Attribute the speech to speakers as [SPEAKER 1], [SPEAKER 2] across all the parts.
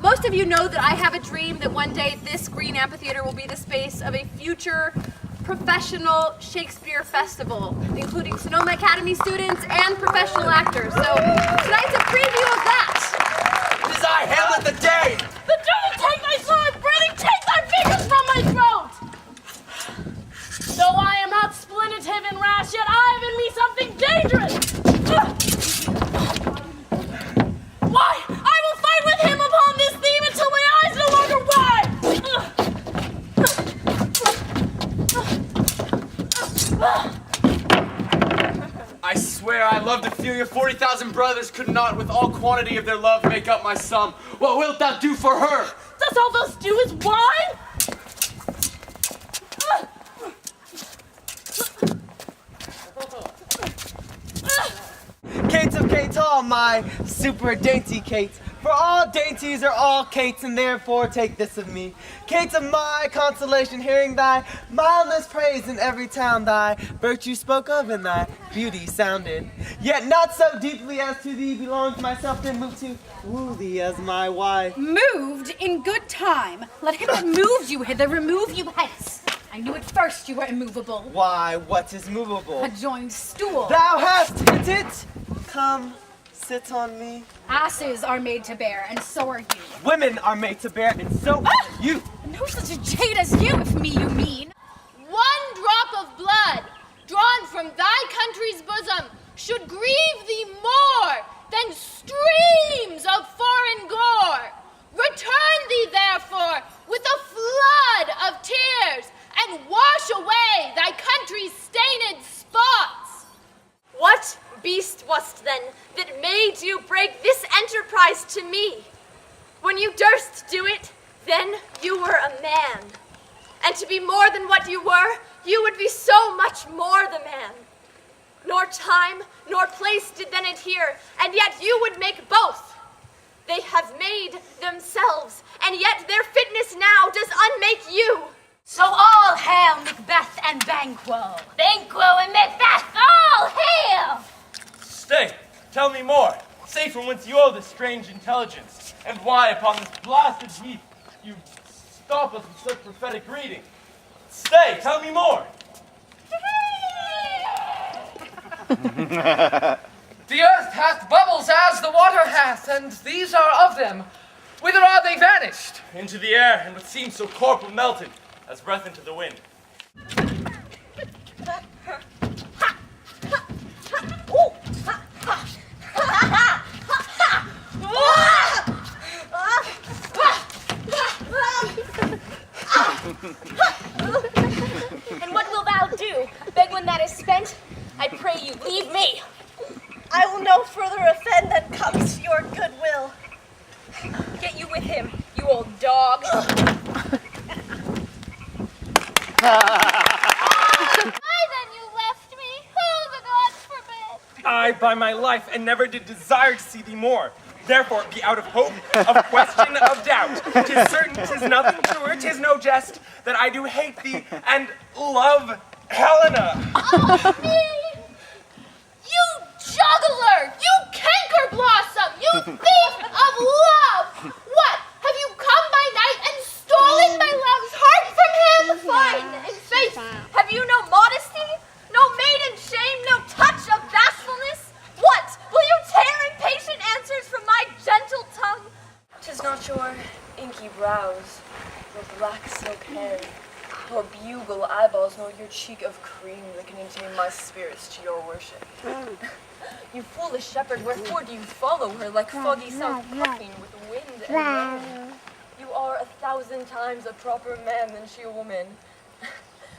[SPEAKER 1] Most of you know that I have a dream that one day this green amphitheater will be the space of a future professional Shakespeare festival, including Sonoma Academy students and professional actors. So tonight's a preview of that.
[SPEAKER 2] It is I, Hamlet the Dane!
[SPEAKER 3] The devil take thy sword, breathing, take thy fingers from my throat! Though I am not splenitive and rash, yet I have in me something dangerous! Why, I will fight with him upon this theme until my eyes no longer wide!
[SPEAKER 2] I swear I love to feel your 40,000 brothers could not with all quantity of their love make up my sum. What wilt thou do for her?
[SPEAKER 3] Does all those do is wine?
[SPEAKER 4] Cates of Cates Hall, my super dainty Cates. For all dainties are all Cates, and therefore take this of me. Cates of my consolation, hearing thy mildness praised in every town, thy virtue spoke of and thy beauty sounded. Yet not so deeply as to thee belongs myself, then moved to woo thee as my wife.
[SPEAKER 5] Moved in good time. Let him that moved you hither remove you hence. I knew at first you were immovable.
[SPEAKER 4] Why, what is movable?
[SPEAKER 5] A joined stool.
[SPEAKER 4] Thou hast hit it. Come, sit on me.
[SPEAKER 5] Asses are made to bear, and so are you.
[SPEAKER 4] Women are made to bear, and so are you.
[SPEAKER 5] No such a jade as you, if me you mean.
[SPEAKER 3] One drop of blood drawn from thy country's bosom should grieve thee more than streams of foreign gore. Return thee, therefore, with a flood of tears, and wash away thy country's stained spots.
[SPEAKER 6] What beast wast then that made you break this enterprise to me? When you durst do it, then you were a man. And to be more than what you were, you would be so much more the man. Nor time nor place did then adhere, and yet you would make both. They have made themselves, and yet their fitness now does unmake you.
[SPEAKER 5] So all hail Macbeth and Banquo.
[SPEAKER 3] Banquo and Macbeth, all hail!
[SPEAKER 7] Stay, tell me more. Say from whence you owe this strange intelligence, and why upon this blasted heath you stop us with such prophetic reading. Stay, tell me more.
[SPEAKER 8] The earth hath bubbles as the water hath, and these are of them. Whither are they vanished?
[SPEAKER 7] Into the air, and what seems so corporal melted, as breath into the wind.
[SPEAKER 6] And what wilt thou do? Beg when that is spent? I pray you, leave me.
[SPEAKER 9] I will no further offend than comes to your goodwill.
[SPEAKER 6] Get you with him, you old dog.
[SPEAKER 3] Why then you left me? Who the gods forbid?
[SPEAKER 7] I, by my life, and never did desire to see thee more. Therefore, be out of hope, of question, of doubt. 'Tis certain, 'tis nothing truer, 'tis no jest, that I do hate thee and love Helena.
[SPEAKER 3] Oh, me! You juggler! You canker blossom! You thief of love! What? Have you come by night and stolen my love's heart from him?
[SPEAKER 6] Fine, in faith, have you no modesty? No maiden shame, no touch of bashfulness? What? Will you tear impatient answers from my gentle tongue? 'Tis not your inky brows, your black silk hair, nor bugle eyeballs, nor your cheek of cream that can enchain my spirits to your worship. You foolish shepherd, wherefore do you follow her like foggy south puffing with wind and rain? You are 1,000 times a proper man than she a woman.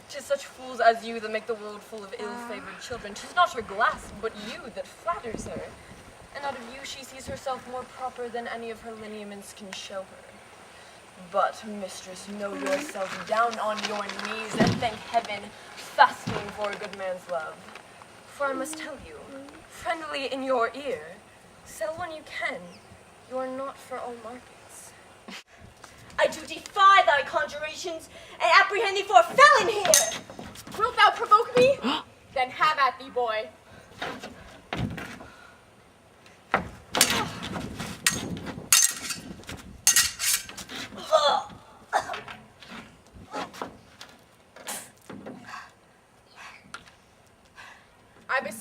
[SPEAKER 6] 'Tis such fools as you that make the world full of ill-favored children. 'Tis not her glass, but you that flatters her. And out of you she sees herself more proper than any of her lineaments can show her. But, mistress, know yourself down on your knees and thank heaven, fasting for a good man's love. For I must tell you, friendly in your ear, sell when you can. You are not for all markets.
[SPEAKER 9] I do defy thy conjurations and apprehend thee for a felon here.
[SPEAKER 6] Wilt thou provoke me? Then have at thee, boy.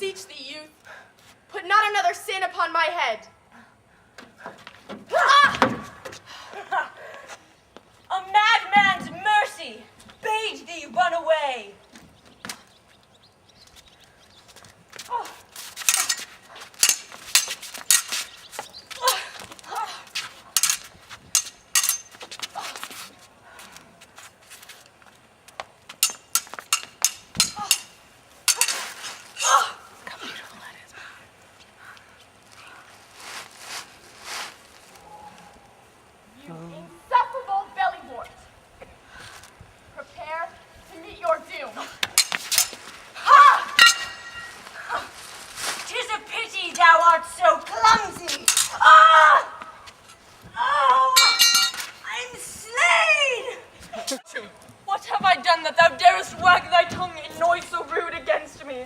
[SPEAKER 3] beseech thee, youth, put not another sin upon my head.
[SPEAKER 9] A madman's mercy bade thee run away.
[SPEAKER 3] You insufferable bellywort. Prepare to meet your doom.
[SPEAKER 9] Ha! 'Tis a pity thou art so clumsy. Ah! Oh! I'm slain! What have I done that thou darest wag thy tongue in noise so rude against me?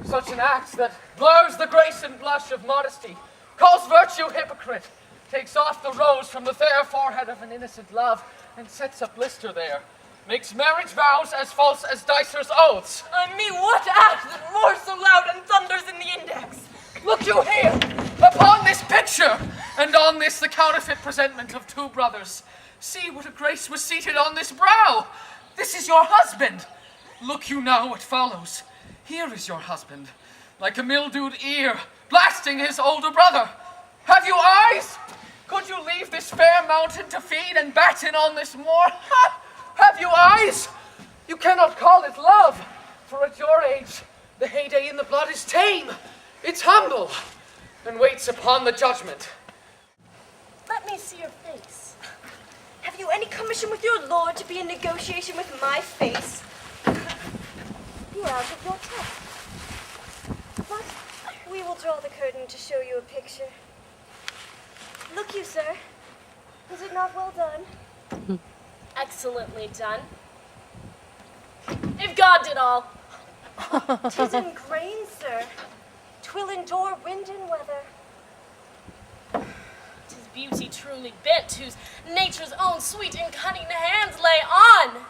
[SPEAKER 8] Such an act that blurs the grace and blush of modesty, calls virtue hypocrite, takes off the rose from the fair forehead of an innocent love, and sets a blister there, makes marriage vows as false as dicers' oaths.
[SPEAKER 9] I mean, what act that roars so loud and thunders in the index?
[SPEAKER 8] Look you here, upon this picture, and on this the counterfeit presentment of two brothers. See what a grace was seated on this brow. This is your husband. Look you now what follows. Here is your husband, like a mildewed ear, blasting his older brother. Have you eyes? Could you leave this fair mountain to feed and batten on this moor? Ha! Have you eyes? You cannot call it love, for at your age, the heyday in the blood is tame. It's humble, and waits upon the judgment.
[SPEAKER 9] Let me see your face. Have you any commission with your lord to be in negotiation with my face? You are out of your text. But we will draw the curtain to show you a picture. Look you, sir. Is it not well done?
[SPEAKER 6] Excellently done. If God did all.
[SPEAKER 9] 'Tis in grain, sir. 'Twill endure wind and weather.
[SPEAKER 6] 'Tis beauty truly bent, whose nature's own sweet and cunning hands lay on.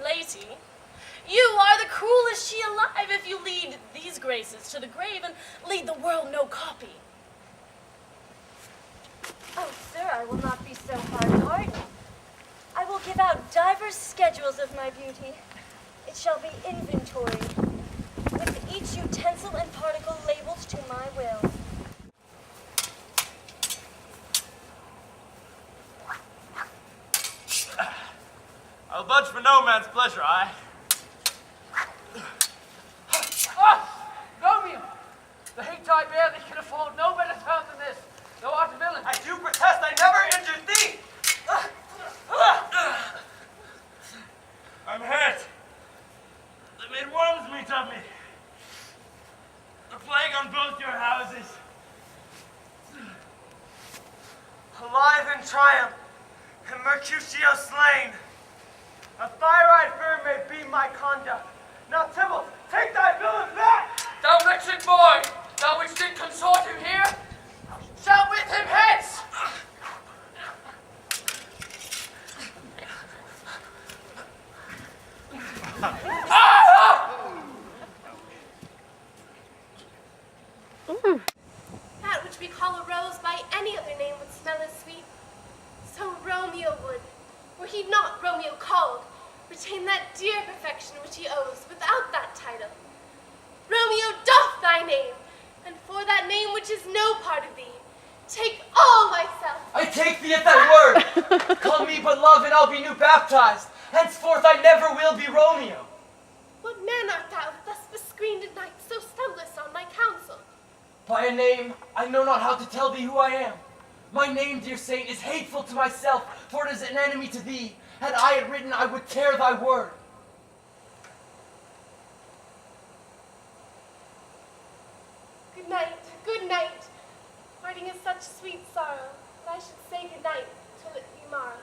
[SPEAKER 6] Lady, you are the cruelest she alive if you lead these graces to the grave and lead the world no copy.
[SPEAKER 9] Oh, sir, I will not be so hard-hearted. I will give out divers schedules of my beauty. It shall be inventoried, with each utensil and particle labeled to my will.
[SPEAKER 7] I'll budge for no man's pleasure, I.
[SPEAKER 8] Romeo! The hate I bear thee can afford no better term than this. Thou art a villain.
[SPEAKER 7] I do protest I never injured thee! I'm hurt. They made worms meat of me. A plague on both your houses. Alive in triumph, and Mercutio slain. A thyroid fear may be my conduct. Now, Tybalt, take thy villain back!
[SPEAKER 8] Thou wretched boy, thou which did consort him here, shalt with him hence!
[SPEAKER 1] That which we call a rose by any other name would smell as sweet. So Romeo would, were he not Romeo called, retain that dear perfection which he owes without that title. Romeo doth thy name, and for that name which is no part of thee, take all thyself.
[SPEAKER 4] I take thee at thy word. Call me but love, and I'll be new baptized. Henceforth I never will be Romeo.
[SPEAKER 1] What man art thou that thus bescreened at night so stumblest on my counsel?
[SPEAKER 4] By a name, I know not how to tell thee who I am. My name, dear saint, is hateful to myself, for it is an enemy to thee. Had I it written, I would tear thy word.
[SPEAKER 1] Good night, good night. Parting is such sweet sorrow, that I should say good night till it be morrow.